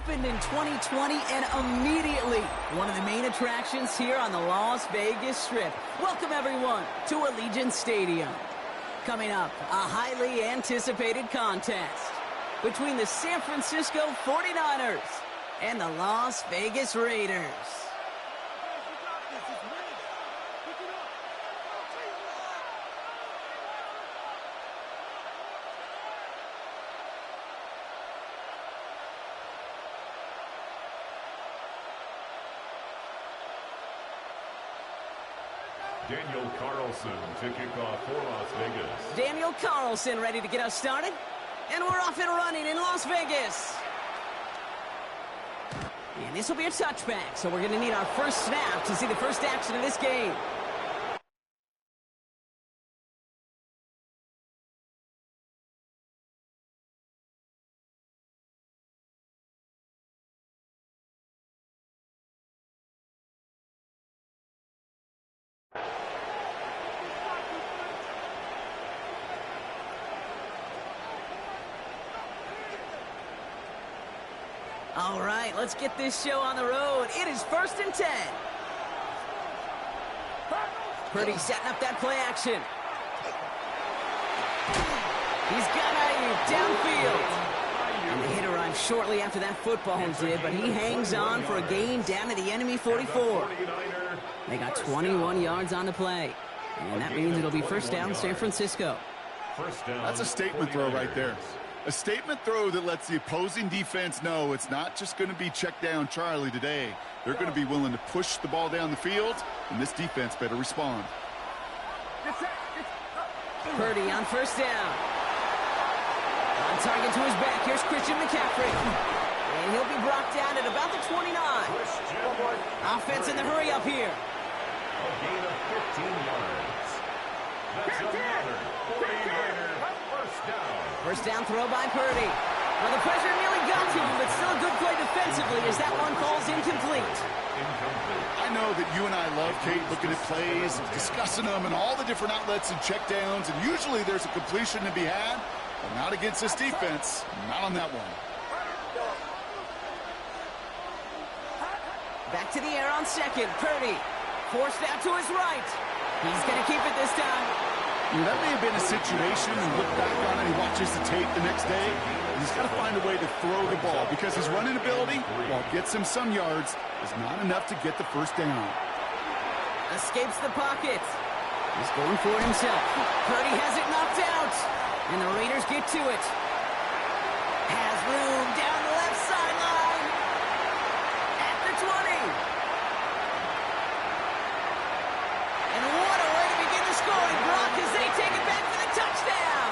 opened in 2020 and immediately one of the main attractions here on the Las Vegas Strip. Welcome, everyone, to Allegiant Stadium. Coming up, a highly anticipated contest between the San Francisco 49ers and the Las Vegas Raiders. Daniel Carlson to kick off for Las Vegas. Daniel Carlson ready to get us started. And we're off and running in Las Vegas. And this will be a touchback, so we're going to need our first snap to see the first action of this game. All right, let's get this show on the road. It is 1st and 10. Purdy setting up that play action. He's got Ayuk downfield. And the hit arrived shortly after that football did, but he hangs on for a gain down to the enemy 44. They got 21 yards on the play. And that means it'll be first down San Francisco. That's a statement throw right there. A statement throw that lets the opposing defense know it's not just going to be check down Charlie today. They're going to be willing to push the ball down the field, and this defense better respond. Purdy on first down. On target to his back. Here's Christian McCaffrey. And he'll be brought down at about the 29. Offense in the hurry up here. A gain of 15 yards. That's another 49er first down. First down throw by Purdy. Well, the pressure nearly got to him, but still a good play defensively as that one falls incomplete. I know that you and I love, Kate, looking at plays, discussing them, and all the different outlets and checkdowns, and usually there's a completion to be had, but not against this defense, not on that one. Back to the air on second. Purdy forced out to his right. He's going to keep it this time. That may have been a situation, and look back on it, he watches the tape the next day, and he's got to find a way to throw the ball because his running ability, while it gets him some yards, is not enough to get the first down. Escapes the pocket. He's going for it himself. Purdy has it knocked out, and the Raiders get to it. Has room down the left sideline. At the 20. And what a way to begin the scoring, Brock, as they take it back for the touchdown.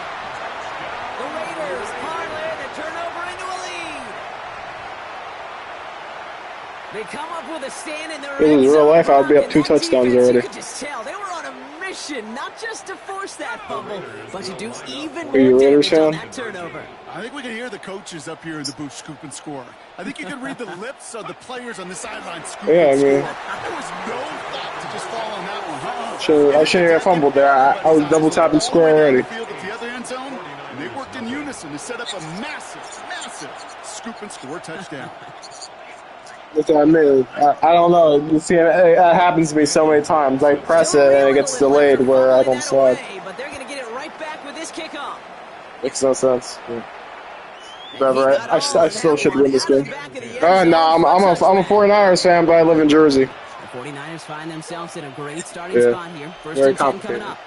The Raiders parlay the turnover into a lead. They come up with a stand in their in real life, I would be up 2 touchdowns already. You could just tell they were on a mission, not just to force that fumble, but to do even Are you more Raiders damage on fan? that turnover. I think we can hear the coaches up here in the booth scoop and score. I think you can read the lips of the players on the sideline scoop and score. There was no thought to just fall on that one. I shouldn't have fumbled there. I was double tapping score already. Field at the other end zone, and they worked in unison to set up a massive scoop and score touchdown. That's what I mean. I don't know. You see, it happens to me so many times. I press it and it gets delayed where I don't slide. But they're going to get it right back with this kickoff. Makes no sense. Yeah. Whatever. I still should win this game. No, I'm a 49ers fan, but I live in Jersey. The 49ers find themselves in a great starting spot here. First very and 10 complicated. coming up.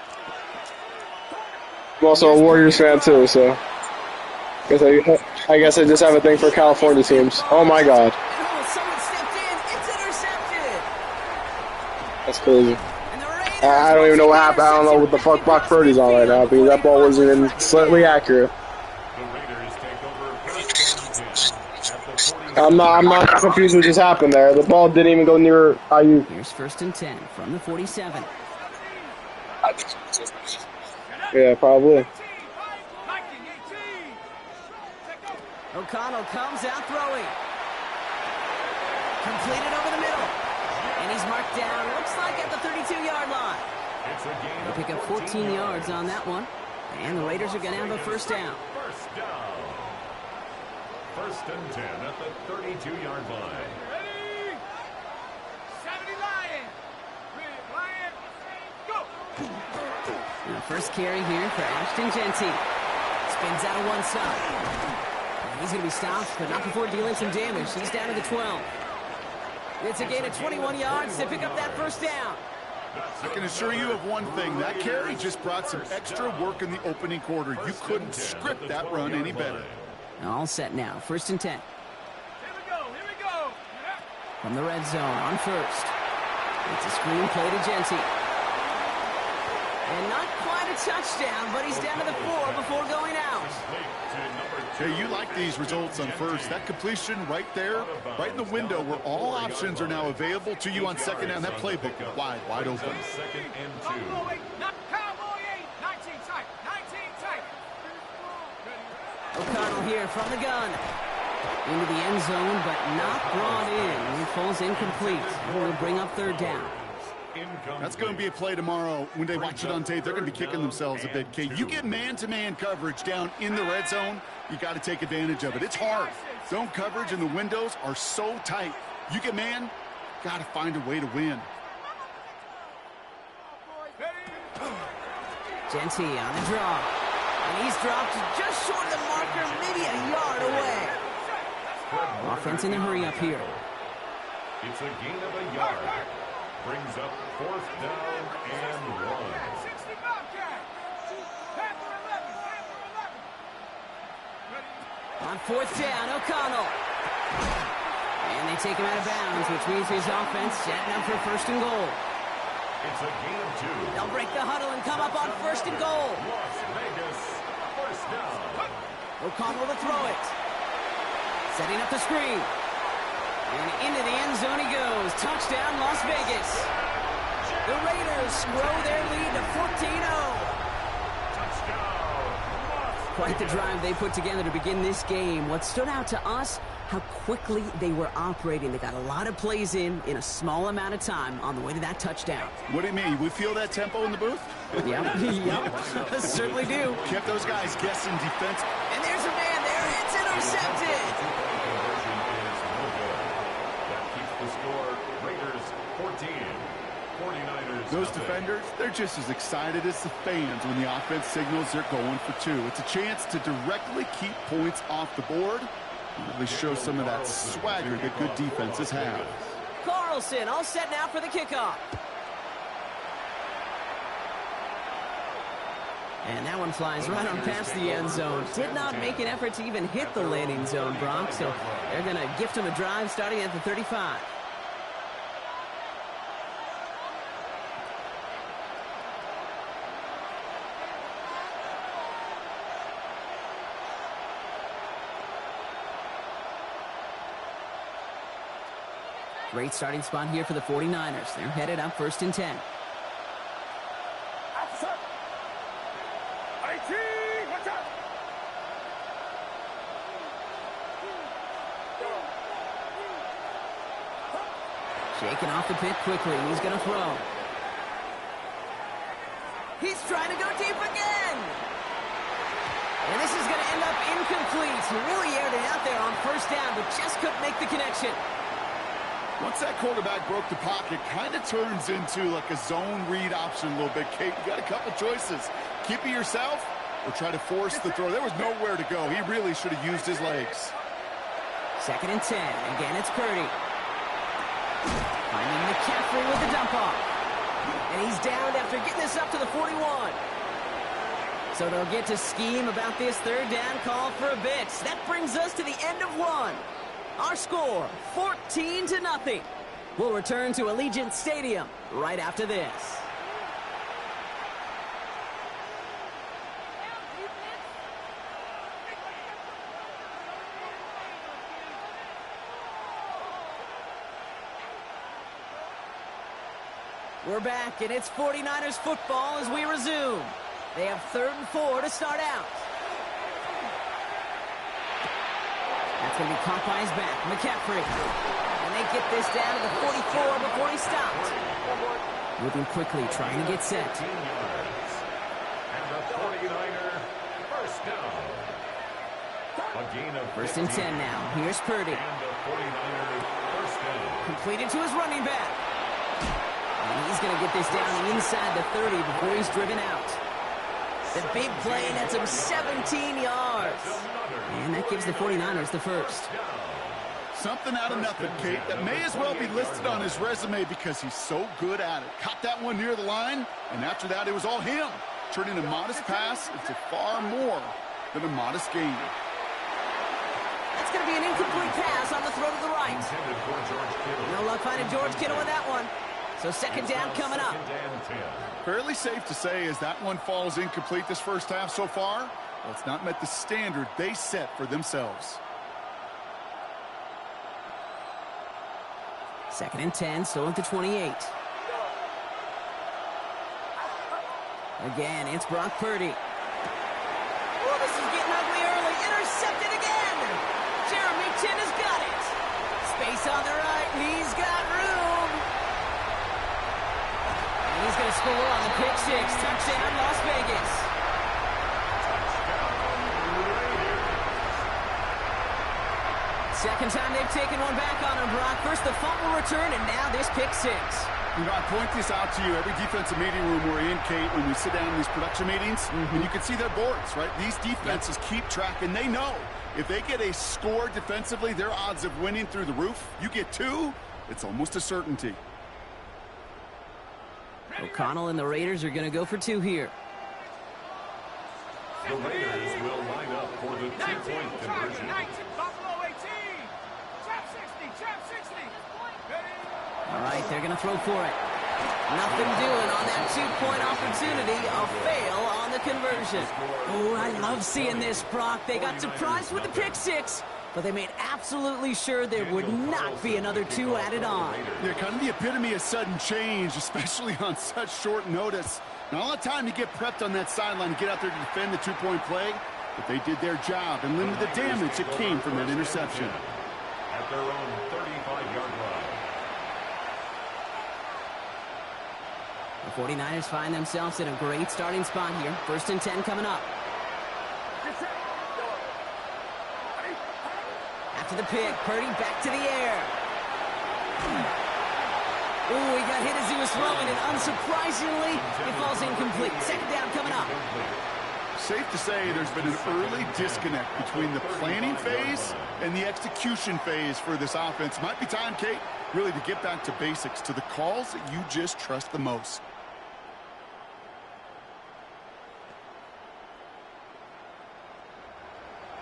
I'm also a Warriors fan too, so I guess I just have a thing for California teams. Oh my God. Someone stepped in. It's intercepted. That's crazy. I don't even know what happened. I don't know what the fuck Brock Purdy's on right now because that ball wasn't even slightly accurate. I'm not confused what just happened there. The ball didn't even go near Ayuk. Here's 1st and 10 from the 47. Yeah, probably. O'Connell comes out throwing. Completed over the middle. And he's marked down, looks like at the 32-yard line. They pick up 14 yards on that one. And the Raiders are going to have a first down. first and 10 at the 32-yard line. Ready? 70 Lions. Lions. Go. And the first carry here for Ashton Genty. Spins out of one side. He's going to be stopped, but not before dealing some damage. He's down to the 12. It's a gain of 21 yards to pick up that first down. I can assure you of one thing. That carry just brought some extra work in the opening quarter. You couldn't script that run any better. All set now. First and 10. Here we go. Here we go. From the red zone on first. It's a screen play to Genty. And not quite a touchdown, but he's down to the 4 before going out. Hey, you like these results on first. That completion right there, right in the window where all options are now available to you on second down. That playbook wide open. Second and 2. Cowboy 8. 19 tight. 19 tight. O'Connell here from the gun. Into the end zone, but not brought in. He falls incomplete. Will bring up third down. That's going to be a play tomorrow. When they watch it on tape, they're going to be kicking themselves a bit. Okay, you get man-to-man coverage down in the red zone, you got to take advantage of it. It's hard. Zone coverage and the windows are so tight. You get man, got to find a way to win. Genty on the draw. And he's dropped just short of the marker, maybe a yard away. Offense in a hurry up here. It's a gain of a yard. Brings up fourth down and 1. 60 Bobcat. Panther 11. On fourth down, O'Connell. And they take him out of bounds, which means his offense setting up for first and goal. It's a gain of 2. They'll break the huddle and come up on first and goal. Las Vegas, first down. O'Connell to throw it. Setting up the screen. And into the end zone he goes. Touchdown, Las Vegas. The Raiders grow their lead to 14-0. Quite the drive they put together to begin this game. What stood out to us, how quickly they were operating. They got a lot of plays in a small amount of time on the way to that touchdown. What do you mean? We feel that tempo in the booth? Yep, yep, certainly do. Kept those guys guessing defense. And there's a man there. It's intercepted. That keeps the score. Raiders 14. 49ers. Those defenders, they're just as excited as the fans when the offense signals they're going for 2. It's a chance to directly keep points off the board. Really show some of that swagger that good defenses have. Carlson all set now for the kickoff. And that one flies right on past the end zone. Did not make an effort to even hit the landing zone, Brock. So they're going to gift him a drive starting at the 35. Great starting spot here for the 49ers. They're headed up first and 10. Shaking off the pit quickly. He's going to throw. He's trying to go deep again. And this is going to end up incomplete. He really aired it out there on first down, but just couldn't make the connection. Once that quarterback broke the pocket, kind of turns into like a zone read option a little bit. Kate, you got a couple choices. Keep it yourself or try to force the throw. There was nowhere to go. He really should have used his legs. Second and 10. Again, it's Purdy. Finding McCaffrey with the dump off. And he's down after getting this up to the 41. So they'll get to scheme about this third down call for a bit. That brings us to the end of one. Our score, 14-0. We'll return to Allegiant Stadium right after this. We're back, and it's 49ers football as we resume. They have 3rd and 4 to start out. That's going to be caught by his back, McCaffrey. And they get this down to the 44 before he stopped. Moving quickly, trying to get set. 15 yards. And the 49er first down. A gain of 1st and 10 now. Here's Purdy. And the 49ers first down. Completed to his running back. And he's going to get this down inside the 30 before he's driven out. The big play nets him 17 yards. And that gives the 49ers the first. Something out of nothing, Kate, that may as well be listed on his resume because he's so good at it. Caught that one near the line, and after that, it was all him. Turning a modest pass into far more than a modest gain. That's going to be an incomplete pass on the throw to the right. No luck finding George Kittle with that one. So 2nd down coming up. Fairly safe to say as that one falls incomplete this first half so far, well, it's not met the standard they set for themselves. 2nd and 10, still at the 28. Again, it's Brock Purdy. Oh, this is getting ugly early. Intercepted again. Jeremy Chin has got it. Space on the right. He's got room. And he's going to score on the pick 6. Touchdown, Las Vegas. Second time they've taken one back on him, Brock. First the fumble return, and now this pick 6. You know, I point this out to you every defensive meeting room we're in, Kate, when we sit down in these production meetings, and you can see their boards, right? These defenses keep track, and they know if they get a score defensively, their odds of winning through the roof. You get 2, it's almost a certainty. O'Connell and the Raiders are going to go for 2 here. The Raiders will line up for the 2-point conversion. 19, Buffalo 18. Trap 60, trap 60. All right, they're going to throw for it. Nothing doing on that 2-point opportunity. A fail on the conversion. Oh, I love seeing this, Brock. They got surprised with the pick 6, but they made absolutely sure there would not be another 2 added on. Yeah, kind of the epitome of sudden change, especially on such short notice. Not a lot of time to get prepped on that sideline to get out there to defend the 2-point play, but they did their job and limited the damage that came from that interception. At their own 35-yard line. The 49ers find themselves in a great starting spot here. 1st and 10 coming up. After the pick, Purdy back to the air. Ooh, he got hit as he was throwing, and unsurprisingly, it falls incomplete. 2nd down coming up. Safe to say there's been an early disconnect between the planning phase and the execution phase for this offense. Might be time, Kate, really to get back to basics, to the calls that you just trust the most.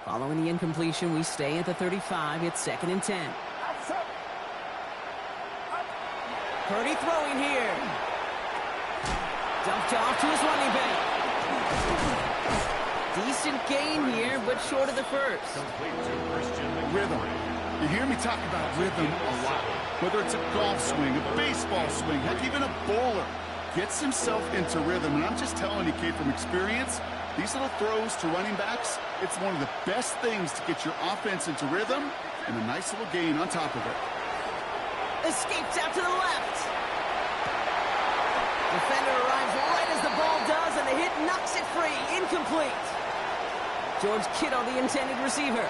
Following the incompletion, we stay at the 35. It's 2nd and 10. Purdy throwing here. Dumped off to his running back. Decent gain here, but short of the first. Rhythm. You hear me talk about rhythm a lot. Whether it's a golf swing, a baseball swing, heck, even a bowler gets himself into rhythm. And I'm just telling you, Kate, from experience, these little throws to running backs, it's one of the best things to get your offense into rhythm and a nice little gain on top of it. Escapes out to the left. Defender arrives right as the ball does, and the hit knocks it free. Incomplete. George Kittle, the intended receiver.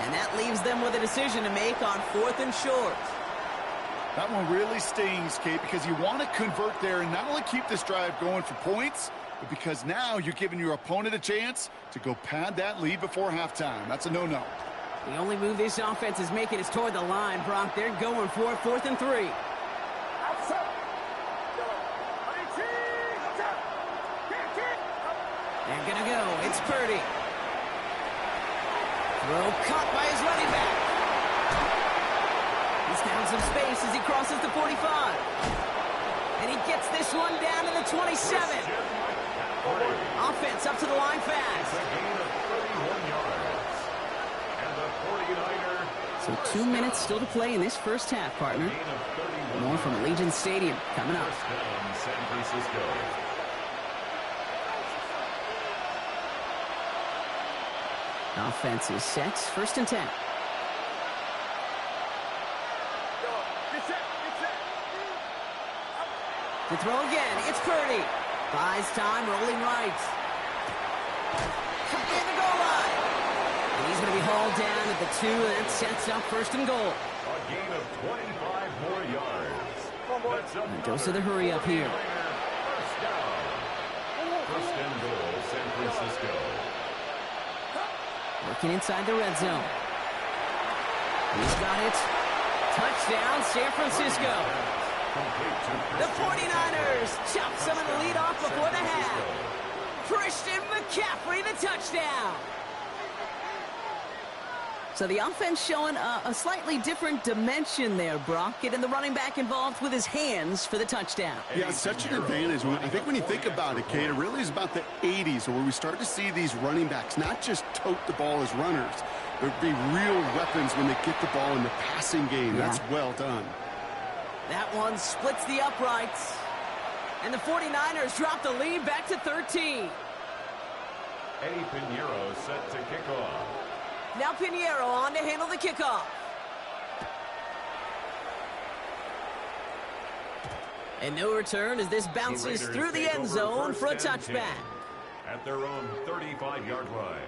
And that leaves them with a decision to make on 4th and short. That one really stings, Kate, because you want to convert there and not only keep this drive going for points, but because now you're giving your opponent a chance to go pad that lead before halftime. That's a no-no. The only move this offense is making is toward the line, Brock. They're going for it, 4th and 3. They're going to go. It's Purdy. Throw caught by his running back. He's found some space as he crosses the 45. And he gets this one down to the 27. Offense up to the line fast. So 2 minutes still to play in this first half, partner. More from Allegiant Stadium coming up. San Francisco. Offense is set. 1st and 10. To throw again, it's Purdy. Buys time, rolling right. In the goal line. And he's going to be hauled down at the 2, and that sets up first and goal. A gain of 25 more yards. And dose of the hurry up here. First down. First and goal, San Francisco. Working inside the red zone. He's got it. Touchdown, San Francisco. The 49ers chop some of the lead off before the half. Christian McCaffrey, the touchdown. So the offense showing a slightly different dimension there, Brock. Getting the running back involved with his hands for the touchdout. Yeah, it's such an advantage. I think when you think about it, Kate, it really is about the 80s where we start to see these running backs not just tote the ball as runners, but be real weapons when they get the ball in the passing game. Yeah. That's well done. That one splits the uprights. And the 49ers drop the lead back to 13. Eddie Pinheiro set to kick off. Now Pinheiro on to handle the kickoff. And no return as this bounces through the end zone for a touchback. At their own 35-yard line.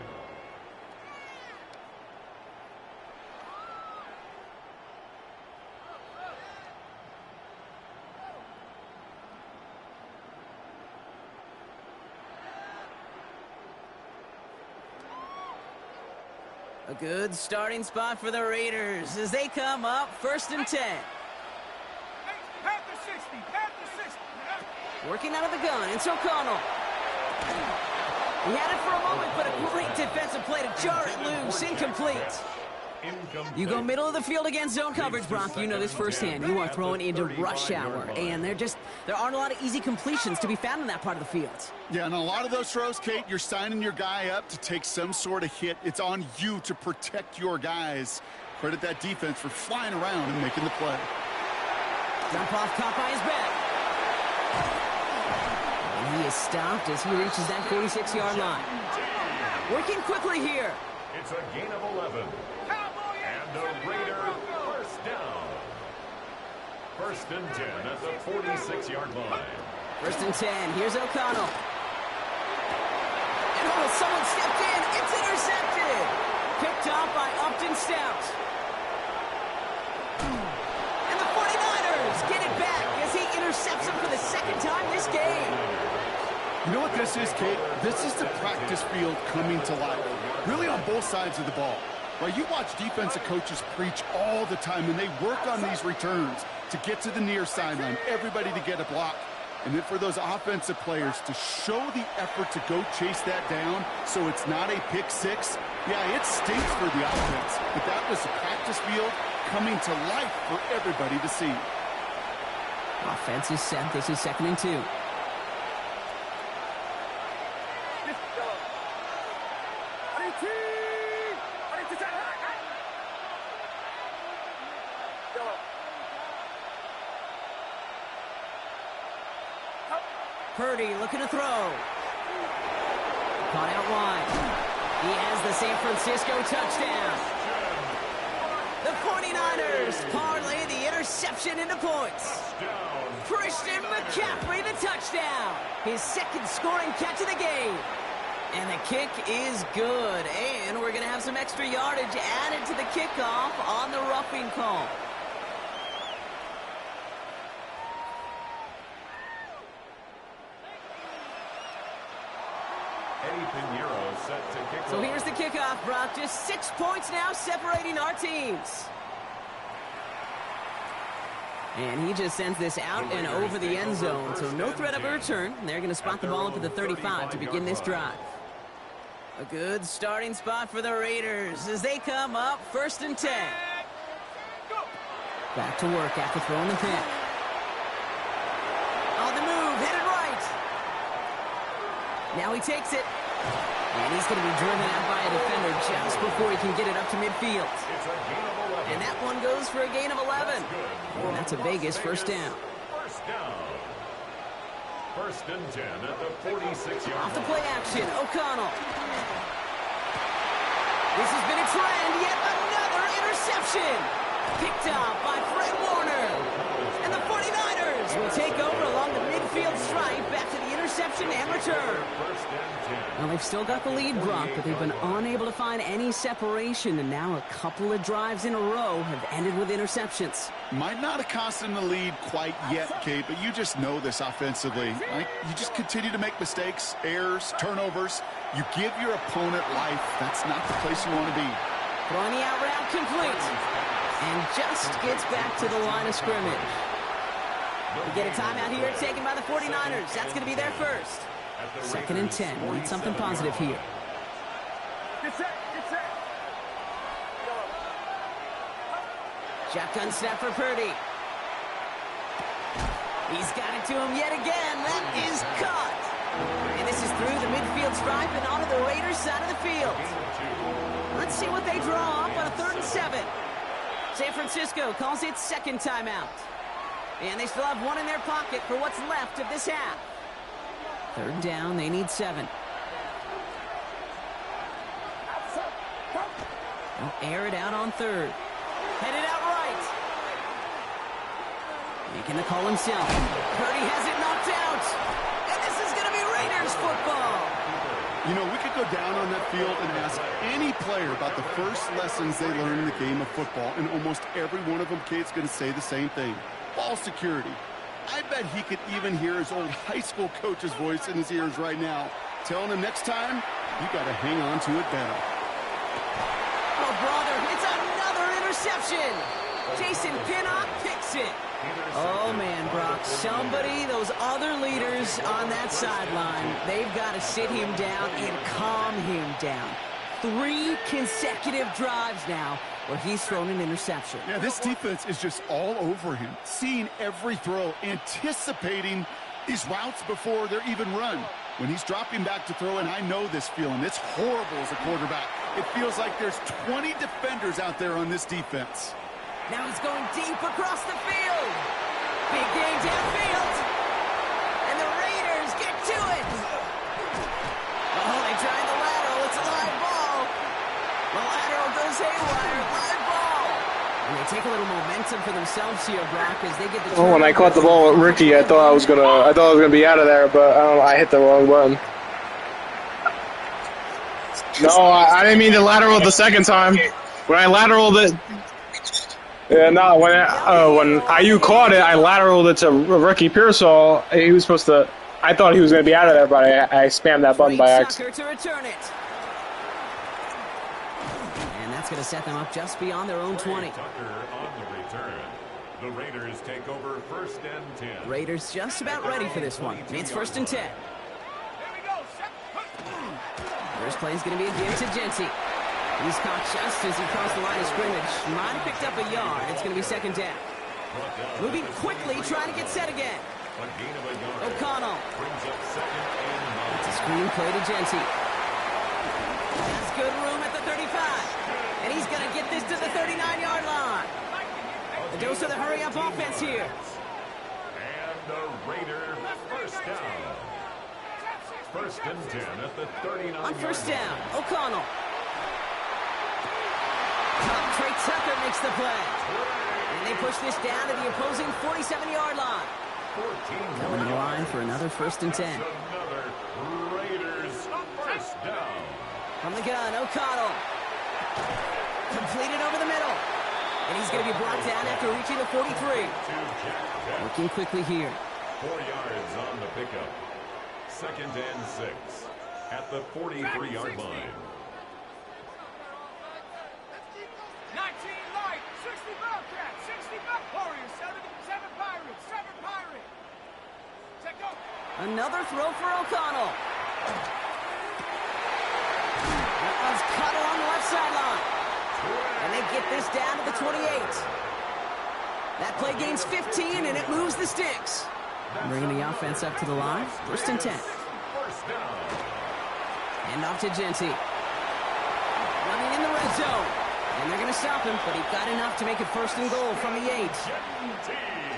A good starting spot for the Raiders as they come up first and 10. Working out of the gun, it's O'Connell. He had it for a moment, but a great defensive play to jar it loose, incomplete. You go middle of the field against zone coverage, Brock. You know this firsthand. You are throwing into rush hour, and there aren't a lot of easy completions to be found in that part of the field. Yeah, and a lot of those throws, Kate, you're signing your guy up to take some sort of hit. It's on you to protect your guys. Credit that defense for flying around and making the play. Dump off caught by his back. And he is stopped as he reaches that 46-yard line. Working quickly here. It's a gain of 11. And the Raider first down. First and 10 at the 46-yard line. First and 10. Here's O'Connell. And oh, someone stepped in. It's intercepted. Picked off by Upton Stout. And the 49ers get it back as he intercepts him for the second time this game. You know what this is, Kate? This is the practice field coming to life. Really on both sides of the ball. Right, you watch defensive coaches preach all the time, and they work on these returns to get to the near sideline, everybody to get a block. And then for those offensive players to show the effort to go chase that down so it's not a pick six, yeah, it stinks for the offense. But that was the practice field coming to life for everybody to see. Offense is set. This is 2nd and 2. Purdy looking to throw. Caught out wide. He has the San Francisco touchdown. The 49ers parlay the interception into points. Christian McCaffrey the touchdown. His second scoring catch of the game. And the kick is good. And we're going to have some extra yardage added to the kickoff on the roughing call. So here's the kickoff, Brock. Just 6 points now separating our teams. And he just sends this out and over the end zone. So no threat of a return. They're going to spot the ball up at the 35 to begin this drive. A good starting spot for the Raiders as they come up first and 10. Back to work after throwing the pick. On the move, headed right. Now he takes it. And he's going to be driven out by a defender just before he can get it up to midfield. And that one goes for a gain of 11. And that's a Vegas first down. First down. First and 10 at the 46-yard line. Off the play action, O'Connell. This has been a trend, yet another interception. Picked off by Fred Warner. And the 49ers will take over along the midfield stripe back to the interception and return. First and 10. Well, they've still got the lead, Brock, but they've been unable to find any separation, and now a couple of drives in a row have ended with interceptions. Might not have cost them the lead quite yet, Kate, but you just know this offensively. Right? You just continue to make mistakes, errors, turnovers. You give your opponent life. That's not the place you want to be. Throwing the out route complete. And just gets back to the line of scrimmage. We get a timeout here taken by the 49ers. That's going to be their first. 2nd and 10. Need something positive here. Get set. Shotgun snap for Purdy. He's got it to him yet again. That is caught. And this is through the midfield stripe and onto the Raiders side of the field. Let's see what they draw up on a 3rd and 7. San Francisco calls it second timeout. And they still have one in their pocket for what's left of this half. 3rd down, they need 7. They'll air it out on 3rd. Headed out right. Making the call himself. Purdy has it knocked out. And this is going to be Raiders football. You know, we could go down on that field and ask any player about the first lessons they learned in the game of football, and almost every one of them, Kate's going to say the same thing. Ball security. I bet he could even hear his old high school coach's voice in his ears right now, telling him next time, you got to hang on to it better. Oh, brother, it's another interception. Jason Pinnock picks it. Oh, man, Brock, somebody, those other leaders on that sideline, they've got to sit him down and calm him down. 3 consecutive drives now where he's thrown an interception. Yeah, this defense is just all over him, seeing every throw, anticipating these routes before they're even run. When he's dropping back to throw, and I know this feeling, it's horrible as a quarterback. It feels like there's 20 defenders out there on this defense. Now he's going deep across the field. Big game downfield. And the Raiders get to it. Oh, they tried the lateral. It's a live ball. The lateral goes haywire. Live ball. And they take a little momentum for themselves here, Brock, as they get the... Oh, when I caught the ball with Ricky, I thought I was gonna be out of there, but I hit the wrong button. No, I didn't mean to lateral the second time. When I lateraled it, yeah, no. When IU caught it, I lateraled it to Ricky Pearsall. He was supposed to. I thought he was gonna be out of there, but I spammed that button by accident. To return it. And that's going to set them up just beyond their own 20. Tucker on the return. The Raiders take over 1st and 10. Raiders just about ready for this one. It's 1st and 10. Here we go. First play is going to be a give to Genty. He's caught just as he crossed the line of scrimmage. Might have picked up a yard. It's going to be 2nd down. Moving quickly, trying to get set again. O'Connell. It's a screen play to Genty. Has good room at the 35. And he's going to get this to the 39-yard line. The dose of the hurry-up offense here. And the Raiders 1st down. 1st and 10 at the 39. On 1st down, O'Connell. Trey Tucker makes the play. And they push this down to the opposing 47-yard line. Coming to the line for another 1st and 10. Another Raiders 1st down. From the gun, O'Connell. Completed over the middle. And he's going to be brought down after reaching the 43. Working quickly here. 4 yards on the pickup. 2nd and 6 at the 43-yard line. 19 light, 60 Bobcats, 60 Warriors, 7 Pirates, 7 Pirates. Take off. Another throw for O'Connell. That one's cut along the left sideline. And they get this down to the 28. That play gains 15, and it moves the sticks. Bringing the offense up to the line. 1st and 10. And off to Genty. Running in the red zone. And they're going to stop him, but he got enough to make it 1st and goal from the 8.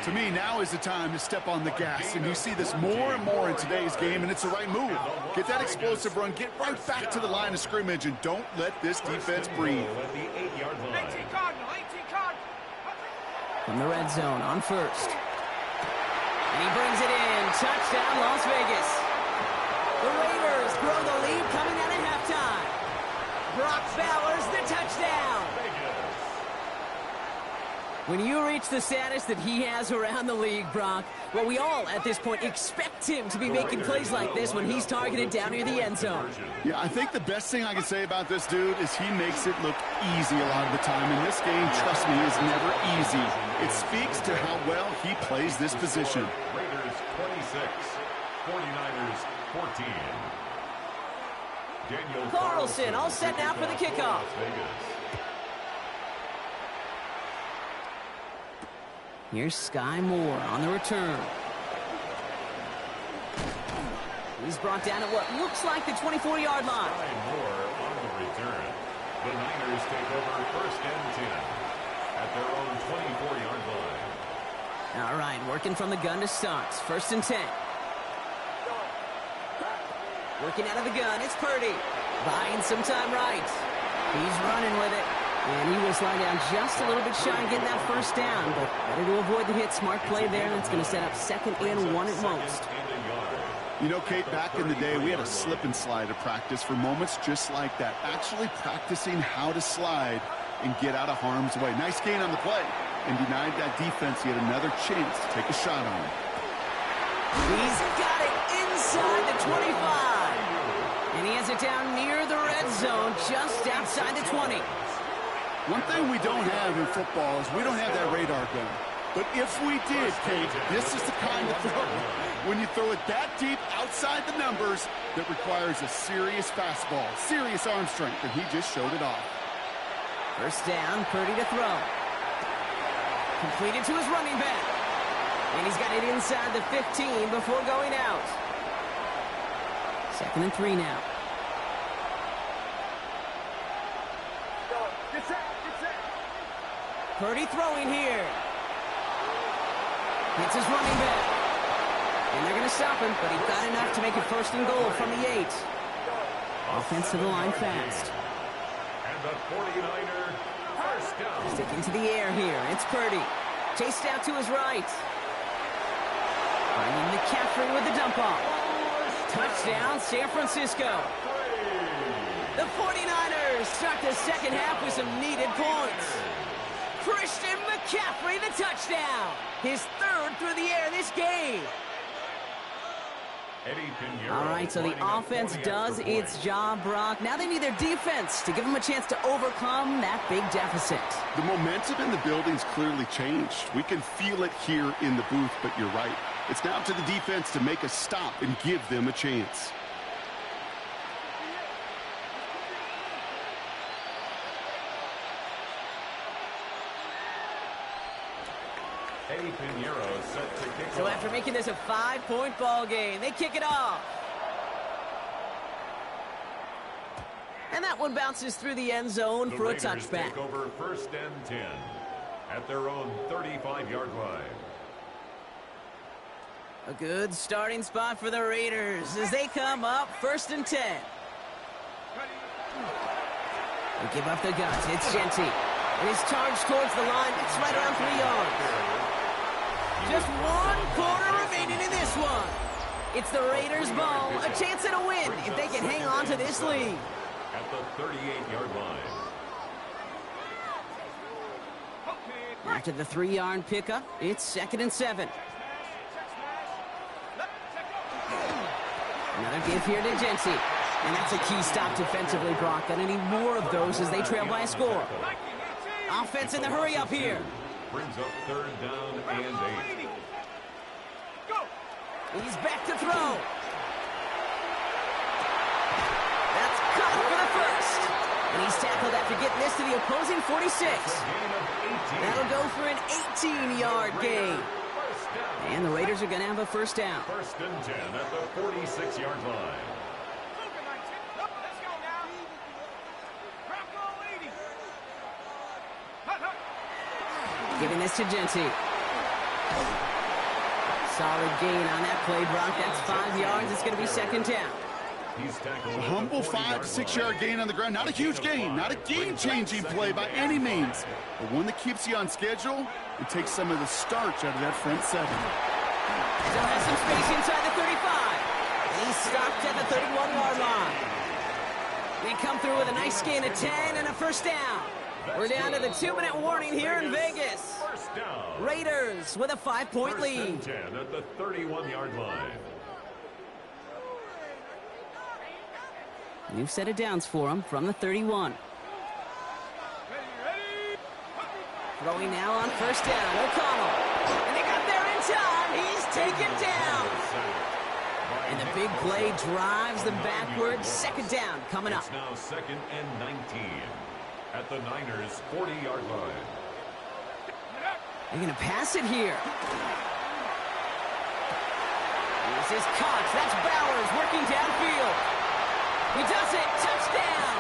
To me, now is the time to step on the gas, and you see this more and more in today's game, and it's the right move. Get that explosive run, get right back to the line of scrimmage, and don't let this defense breathe. 18 Cardinal, 18 Cardinal. From the red zone on 1st. And he brings it in. Touchdown, Las Vegas. The Raiders grow the lead When you reach the status that he has around the league, Brock, well, we all at this point expect him to be making plays like this when he's targeted down near the end zone. Yeah, I think the best thing I can say about this dude is he makes it look easy a lot of the time. And this game, trust me, is never easy. It speaks to how well he plays this position. Raiders 26, 49ers 14. Daniel Carlson all set now for the kickoff. Here's Sky Moore on the return. He's brought down at what looks like the 24-yard line. Sky Moore on the return. The Niners take over first and 10 at their own 24-yard line. All right, working from the gun to start. First and 10. Working out of the gun, it's Purdy. Buying some time right. He's running with it. And he will slide down just a little bit shy and get that first down. But better to avoid the hit. Smart play there, and it's going to set up 2nd and 1 at most. You know, Kate, back in the day, we had a slip and slide at practice for moments just like that. Actually practicing how to slide and get out of harm's way. Nice gain on the play. And denied that defense yet another chance to take a shot on him. He's got it inside the 25. And he has it down near the red zone, just outside the 20. One thing we don't have in football is we don't have that radar gun. But if we did, Kate, this is the kind of throw, when you throw it that deep outside the numbers, that requires a serious fastball, serious arm strength, and he just showed it off. First down, Purdy to throw. Completed to his running back. And he's got it inside the 15 before going out. 2nd and 3 now. Purdy throwing here. Hits his running back. And they're going to stop him, but he got enough to make it 1st and goal from the 8. Offense to the line fast. And the 49er first down. Sticking to the air here. It's Purdy. Chased out to his right. Finding McCaffrey with the dump off. Touchdown, San Francisco. The 49ers start the second half with some needed points. Christian McCaffrey, the touchdown. His 3rd through the air this game. All right, so the offense does its job, Brock. Now they need their defense to give them a chance to overcome that big deficit. The momentum in the building's clearly changed. We can feel it here in the booth, but you're right. It's now to the defense to make a stop and give them a chance. So after making this a 5-point ball game, they kick it off. And that one bounces through the end zone for a touchback. Take over first and 10 at their own 35-yard line. A good starting spot for the Raiders as they come up 1st and 10. They give up the guts. It's Genty. And he's charged towards the line. It's right around 3 yards. Just 1 quarter remaining in this one. It's the Raiders' ball. A chance at a win if they can hang on to this lead. At the 38-yard line. After the 3-yard pickup, it's 2nd and 7. Another give here to Genty. And that's a key stop defensively, Brock. Gonna need more of those as they trail by a score. Offense in the hurry up here. Brings up 3rd down and 8. He's back to throw. That's caught for the 1st. And he's tackled after getting this to the opposing 46. That'll go for an 18-yard gain. And the Raiders are going to have a 1st down. 1st and 10 at the 46-yard line. Giving this to Genty. Solid gain on that play, Brock. That's 5 yards. It's going to be 2nd down. A humble 5 to 6 yard gain on the ground. Not a huge gain. Not a game-changing play by any means. But one that keeps you on schedule and takes some of the starch out of that front 7. Still has some space inside the 35. And he's stopped at the 31-yard line. They come through with a nice gain of 10 and a 1st down. We're down to the 2-minute warning here in Vegas. First down. Raiders with a 5-point First lead. and 10 at the 31-yard line. New set of downs for him from the 31. Throwing now on first down, O'Connell. And they got there in time. He's taken down. And the big play drives them backwards. Second down coming up. It's now second and 19 at the Niners' 40-yard line. They're going to pass it here. This is Cox. That's Bowers working downfield. He does it. Touchdown.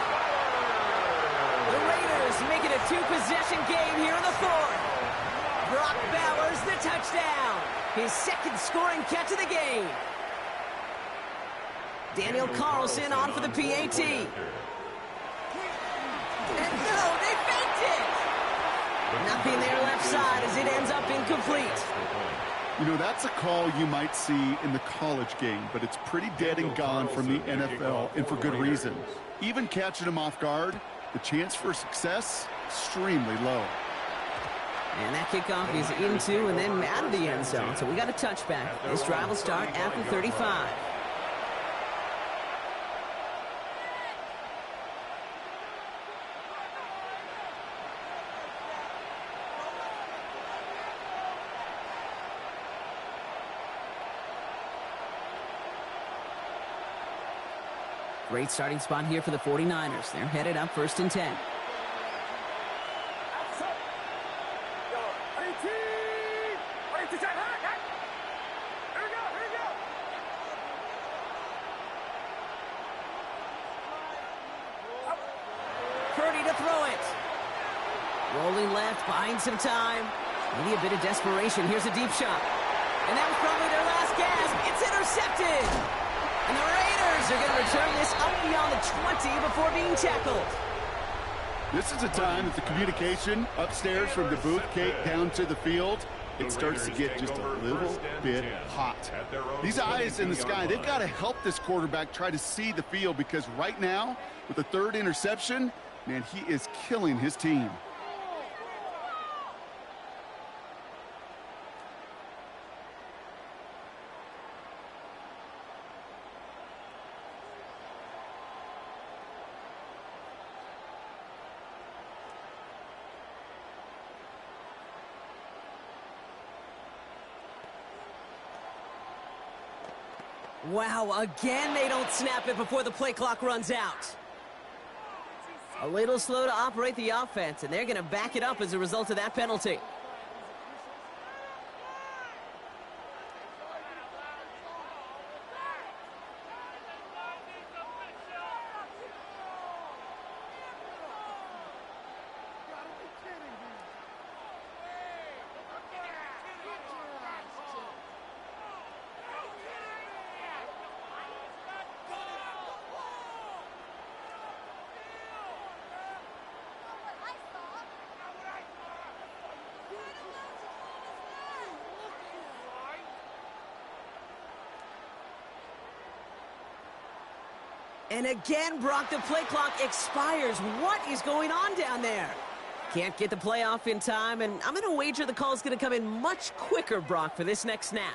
The Raiders make it a 2-possession game here in the fourth. Brock Bowers, the touchdown. His second scoring catch of the game. Daniel Carlson on for the PAT. And no, they faked it. Nothing there left side as it ends up incomplete. You know, that's a call you might see in the college game, but it's pretty dead and gone from the NFL, and for good reason. Even catching him off guard, the chance for success, extremely low. And that kickoff is into and then out of the end zone, so we got a touchback. This drive will start at the 35. Great starting spot here for the 49ers. They're headed up first and 10. Purdy to throw it. Rolling left, buying some time. Maybe a bit of desperation. Here's a deep shot. And that was probably their last gasp. It's intercepted. And the Raiders are going to return this up beyond the 20 before being tackled. This is a time that the communication upstairs from the booth gate down to the field, it starts to get just a little bit hot. These eyes in the sky, they've got to help this quarterback try to see the field, because right now, with the third interception, man, he is killing his team. Wow, again they don't snap it before the play clock runs out. A little slow to operate the offense, and they're going to back it up as a result of that penalty. And again, Brock, the play clock expires. What is going on down there? Can't get the play off in time, and I'm going to wager the call's going to come in much quicker, Brock, for this next snap.